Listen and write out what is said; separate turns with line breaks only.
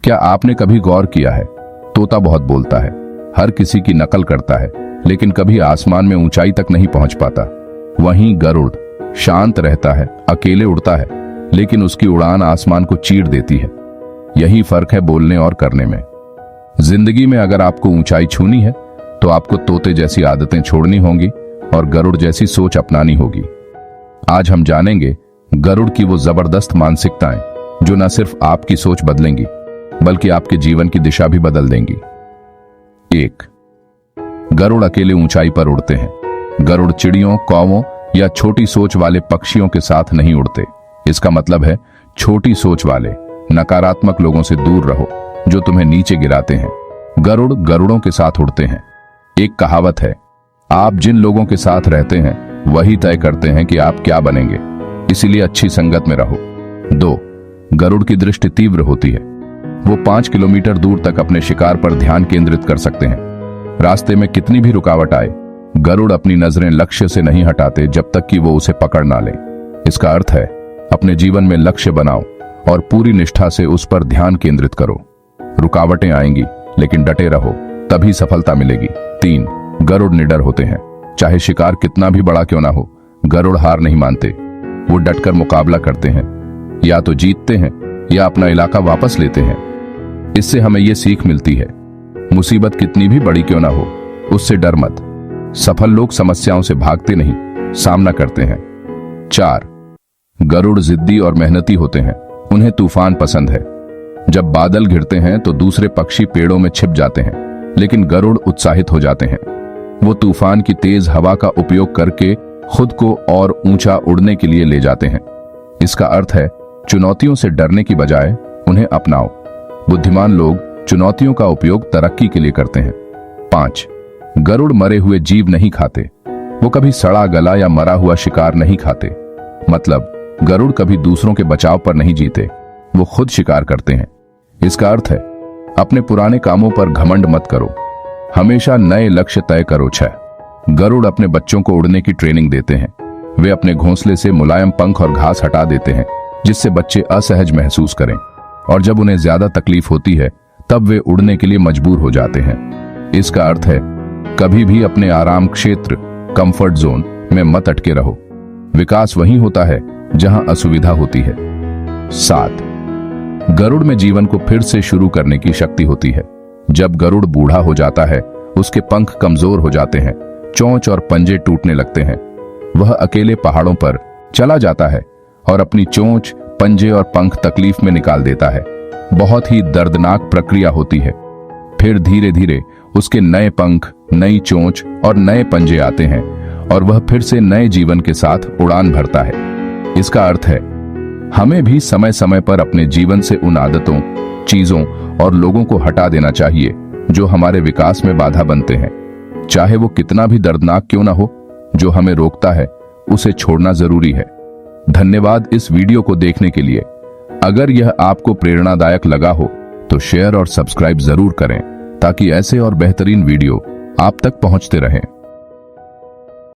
क्या आपने कभी गौर किया है, तोता बहुत बोलता है, हर किसी की नकल करता है, लेकिन कभी आसमान में ऊंचाई तक नहीं पहुंच पाता। वहीं गरुड़ शांत रहता है, अकेले उड़ता है, लेकिन उसकी उड़ान आसमान को चीर देती है। यही फर्क है बोलने और करने में। जिंदगी में अगर आपको ऊंचाई छूनी है तो आपको तोते जैसी आदतें छोड़नी होंगी और गरुड़ जैसी सोच अपनानी होगी। आज हम जानेंगे गरुड़ की वो जबरदस्त मानसिकताएं जो न सिर्फ आपकी सोच बदलेंगी बल्कि आपके जीवन की दिशा भी बदल देंगी। 1. गरुड़ अकेले ऊंचाई पर उड़ते हैं। गरुड़ चिड़ियों, कौवों या छोटी सोच वाले पक्षियों के साथ नहीं उड़ते। इसका मतलब है छोटी सोच वाले, नकारात्मक लोगों से दूर रहो जो तुम्हें नीचे गिराते हैं। गरुड़ गरुड़ों के साथ उड़ते हैं। एक कहावत है, आप जिन लोगों के साथ रहते हैं वही तय करते हैं कि आप क्या बनेंगे, इसीलिए अच्छी संगत में रहो। 2. गरुड़ की दृष्टि तीव्र होती है। वो 5 किलोमीटर दूर तक अपने शिकार पर ध्यान केंद्रित कर सकते हैं। रास्ते में कितनी भी रुकावट आए, गरुड़ अपनी नजरें लक्ष्य से नहीं हटाते जब तक कि वो उसे पकड़ ना ले। इसका अर्थ है अपने जीवन में लक्ष्य बनाओ और पूरी निष्ठा से उस पर ध्यान केंद्रित करो। रुकावटें आएंगी लेकिन डटे रहो, तभी सफलता मिलेगी। 3. गरुड़ निडर होते हैं। चाहे शिकार कितना भी बड़ा क्यों ना हो, गरुड़ हार नहीं मानते। वो डटकर मुकाबला करते हैं, या तो जीतते हैं या अपना इलाका वापस लेते हैं। इससे हमें यह सीख मिलती है, मुसीबत कितनी भी बड़ी क्यों ना हो, उससे डर मत। सफल लोग समस्याओं से भागते नहीं, सामना करते हैं। 4. गरुड़ जिद्दी और मेहनती होते हैं। उन्हें तूफान पसंद है। जब बादल घिरते हैं तो दूसरे पक्षी पेड़ों में छिप जाते हैं, लेकिन गरुड़ उत्साहित हो जाते हैं। वो तूफान की तेज हवा का उपयोग करके खुद को और ऊंचा उड़ने के लिए ले जाते हैं। इसका अर्थ है चुनौतियों से डरने की बजाय उन्हें अपनाओ। बुद्धिमान लोग चुनौतियों का उपयोग तरक्की के लिए करते हैं। 5. गरुड़ मरे हुए जीव नहीं खाते। वो कभी सड़ा गला या मरा हुआ शिकार नहीं खाते। मतलब गरुड़ कभी दूसरों के बचाव पर नहीं जीते, वो खुद शिकार करते हैं। इसका अर्थ है अपने पुराने कामों पर घमंड मत करो, हमेशा नए लक्ष्य तय करो। 6. गरुड़ अपने बच्चों को उड़ने की ट्रेनिंग देते हैं। वे अपने घोंसले से मुलायम पंख और घास हटा देते हैं जिससे बच्चे असहज महसूस करें, और जब उन्हें ज्यादा तकलीफ होती है तब वे उड़ने के लिए मजबूर हो जाते हैं। इसका अर्थ है कभी भी अपने आराम क्षेत्र, कंफर्ट जोन में मत अटके रहो। विकास वहीं होता है जहां असुविधा होती है। 7. गरुड़ में जीवन को फिर से शुरू करने की शक्ति होती है। जब गरुड़ बूढ़ा हो जाता है, उसके पंख कमजोर हो जाते हैं, चोंच और पंजे टूटने लगते हैं। वह अकेले पहाड़ों पर चला जाता है और अपनी चोंच, पंजे और पंख तकलीफ में निकाल देता है। बहुत ही दर्दनाक प्रक्रिया होती है। फिर धीरे धीरे उसके नए पंख, नई चोंच और नए पंजे आते हैं और वह फिर से नए जीवन के साथ उड़ान भरता है। इसका अर्थ है हमें भी समय समय पर अपने जीवन से उन आदतों, चीजों और लोगों को हटा देना चाहिए जो हमारे विकास में बाधा बनते हैं। चाहे वो कितना भी दर्दनाक क्यों ना हो, जो हमें रोकता है उसे छोड़ना जरूरी है। धन्यवाद इस वीडियो को देखने के लिए। अगर यह आपको प्रेरणादायक लगा हो तो शेयर और सब्सक्राइब जरूर करें ताकि ऐसे और बेहतरीन वीडियो आप तक पहुंचते रहें।